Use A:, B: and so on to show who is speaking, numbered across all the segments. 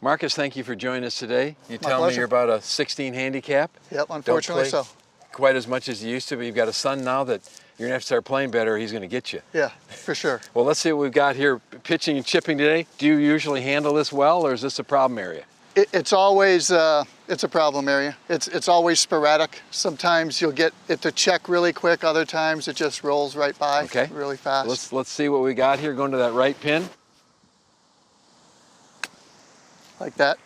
A: Marcus, thank you for joining us today. You
B: My
A: tell me
B: pleasure.
A: you're about a 16 handicap.
B: Yep, unfortunately so.
A: Quite as much as you used to, but you've got a son now that you're gonna have to start playing better or he's gonna get you.
B: Yeah, for sure.
A: Well, let's see what we've got here. Pitching and chipping today. Do you usually handle this well, or is this a problem area?
B: It's always, it's a problem area. It's always sporadic. Sometimes you'll get it to check really quick. Other times it just rolls right by really fast.
A: Let's see what we got here. Going to that right pin.
B: Like that.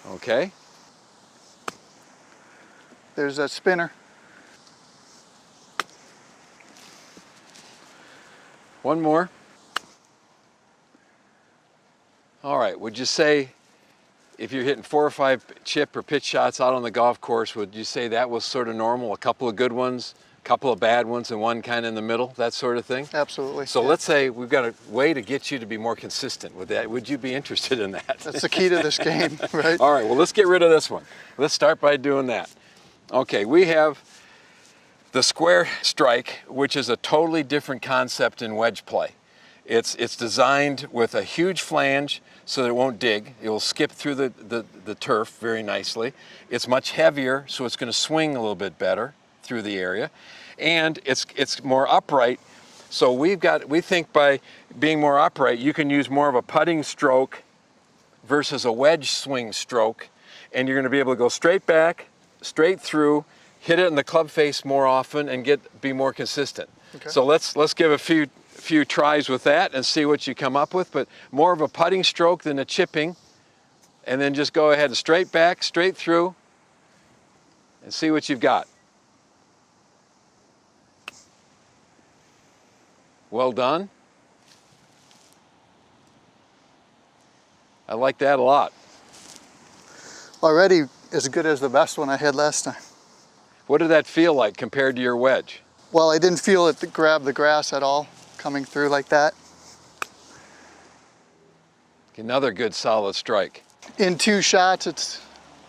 A: Okay.
B: There's a spinner.
A: One more. All right, would you say if you're hitting 4 or 5 chip or pitch shots out on the golf course, would you say that was sort of normal? A couple of good ones, a couple of bad ones, and one kind of in the middle, that sort of thing?
B: Absolutely.
A: So let's say we've got a way to get you to be more consistent with that. Would you be interested in that?
B: That's the key to this game, right?
A: All right, well, let's get rid of this one. Let's start by doing that. Okay, we have the square strike, which is a totally different concept in wedge play. It's designed with a huge flange so that it won't dig. It will skip through the turf very nicely. It's much heavier, so it's going to swing a little bit better through the area. And it's more upright. So we think by being more upright, you can use more of a putting stroke versus a wedge swing stroke. And you're going to be able to go straight back, straight through, hit it in the club face more often, and be more consistent. Okay. So let's give a few tries with that and see what you come up with, but more of a putting stroke than a chipping, and then just go ahead and straight back, straight through, and see what you've got. Well done. I like that a lot.
B: Already as good as the best one I had last time.
A: What did that feel like compared to your wedge?
B: Well, I didn't feel it grab the grass at all, coming through like that.
A: Another good solid strike.
B: In 2 shots, it's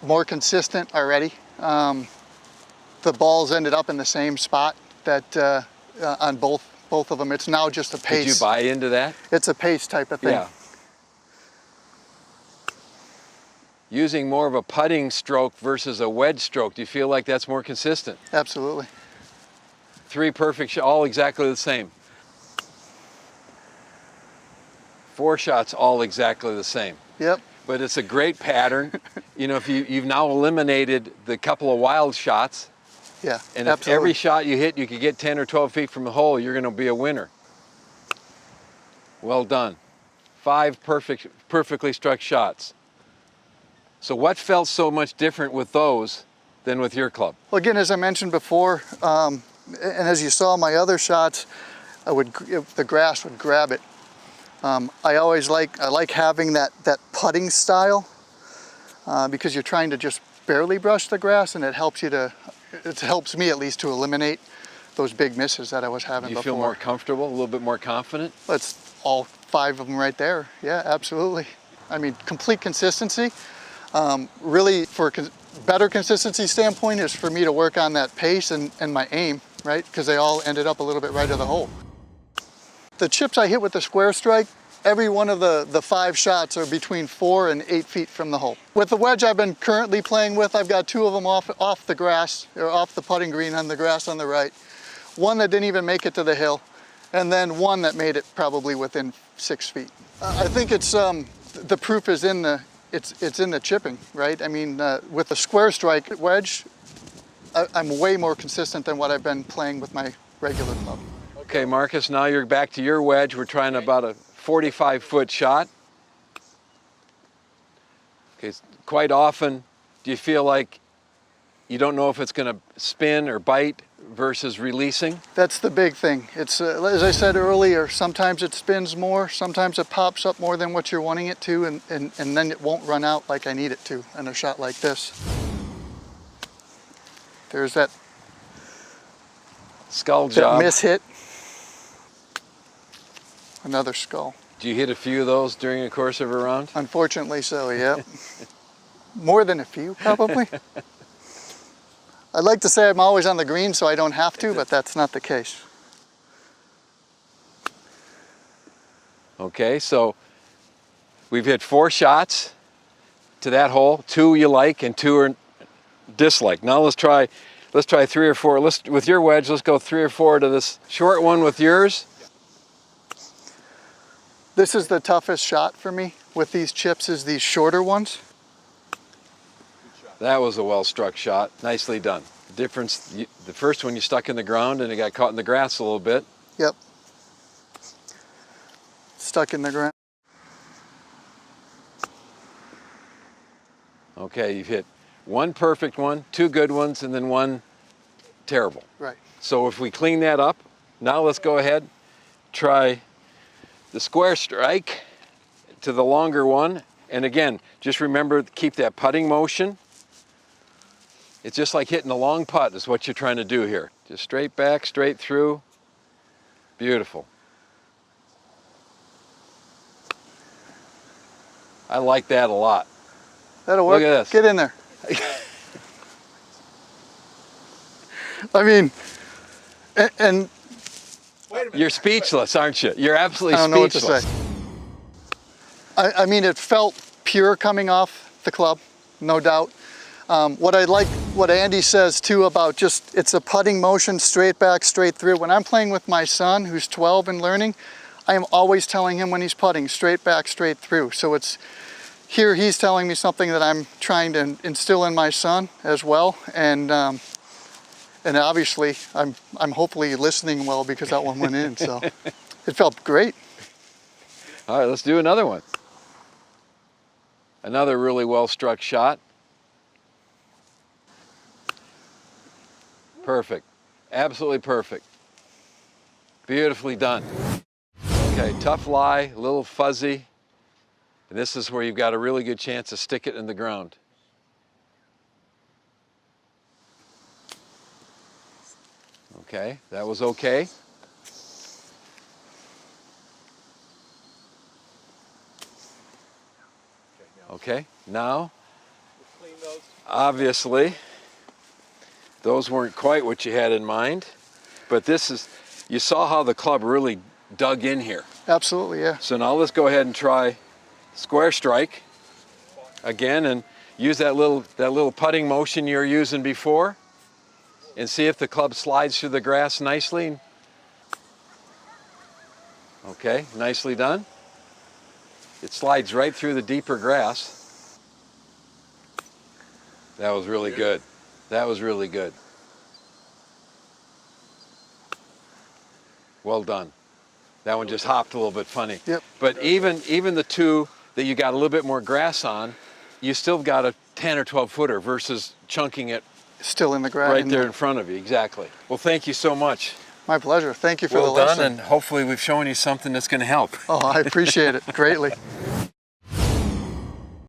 B: more consistent already. The balls ended up in the same spot that on both of them. It's now just a pace.
A: Did you buy into that?
B: It's a pace type of thing.
A: Yeah. Using more of a putting stroke versus a wedge stroke, do you feel like that's more consistent?
B: Absolutely.
A: 3 perfect shots, all exactly the same. 4 shots, all exactly the same.
B: Yep.
A: But it's a great pattern. You know, if you've now eliminated the couple of wild shots.
B: Yeah,
A: and if every shot you hit, you could get 10 or 12 feet from the hole, you're going to be a winner. Well done. 5 perfectly struck shots. So what felt so much different with those than with your club?
B: Well, again, as I mentioned before, and as you saw my other shots, the grass would grab it. I like having that putting style because you're trying to just barely brush the grass, and it helps me at least to eliminate those big misses that I was having before.
A: Do you feel more comfortable, a little bit more confident?
B: That's all 5 of them right there. Yeah, absolutely. I mean, complete consistency. Really, for better consistency standpoint is for me to work on that pace and my aim, right? Because they all ended up a little bit right of the hole. The chips I hit with the square strike, every one of the 5 shots are between 4 and 8 feet from the hole. With the wedge I've been currently playing with, I've got 2 of them off the grass, or off the putting green on the grass on the right. 1 that didn't even make it to the hill, and then 1 that made it probably within 6 feet. I think it's the proof is in the it's in the chipping, right? I mean, with the square strike wedge, I'm way more consistent than what I've been playing with my regular club.
A: Okay, Marcus, now you're back to your wedge. We're trying about a 45-foot shot. Okay, quite often, do you feel like you don't know if it's going to spin or bite versus releasing?
B: That's the big thing. It's, as I said earlier, sometimes it spins more, sometimes it pops up more than what you're wanting it to, and then it won't run out like I need it to in a shot like this. There's that
A: skull job.
B: That miss hit. Another skull.
A: Do you hit a few of those during the course of a round?
B: Unfortunately so, yeah. More than a few, probably. I'd like to say I'm always on the green so I don't have to, but that's not the case.
A: Okay, so we've hit 4 shots. to that hole. 2 you like and 2 are dislike. Now let's try 3 or 4. With your wedge, let's go 3 or 4 to this short one with yours.
B: This is the toughest shot for me with these chips, is these shorter ones.
A: That was a well-struck shot. Nicely done. The difference, the first one you stuck in the ground and it got caught in the grass a little bit.
B: Yep. Stuck in the ground.
A: Okay, you've hit 1 perfect one, 2 good ones, and then 1 terrible.
B: Right.
A: So if we clean that up, now let's go ahead, try the square strike to the longer one. And again, just remember, keep that putting motion. It's just like hitting a long putt is what you're trying to do here. Just straight back, straight through. Beautiful. I like that a lot.
B: That'll work.
A: Look at this.
B: Get in there. I mean, and
A: You're speechless, aren't you? You're absolutely
B: I don't know
A: speechless.
B: what to say. I mean, it felt pure coming off the club, no doubt. What I like, what Andy says too about just, it's a putting motion, straight back, straight through. When I'm playing with my son, who's 12 and learning, I am always telling him when he's putting, straight back, straight through. So it's, here he's telling me something that I'm trying to instill in my son as well. And obviously I'm hopefully listening well, because that one went in, so it felt great.
A: All right, let's do another one. Another really well-struck shot. Perfect. Absolutely perfect. Beautifully done. Okay, tough lie, a little fuzzy. And this is where you've got a really good chance to stick it in the ground. Okay, that was okay. Okay, now, obviously, those weren't quite what you had in mind, but this is, you saw how the club really dug in here.
B: Absolutely, yeah.
A: So now let's go ahead and try square strike again and use that little putting motion you were using before and see if the club slides through the grass nicely. Okay, nicely done. It slides right through the deeper grass. That was really good. That was really good. Well done. That one just hopped a little bit funny.
B: Yep.
A: But even the 2 that you got a little bit more grass on, you still got a 10 or 12 footer versus chunking it
B: Still in the ground.
A: right there in front of you. Exactly. Well, thank you so much.
B: My pleasure. Thank you for
A: Well
B: the
A: done,
B: lesson.
A: and hopefully we've shown you something that's going to help.
B: Oh, I appreciate it greatly.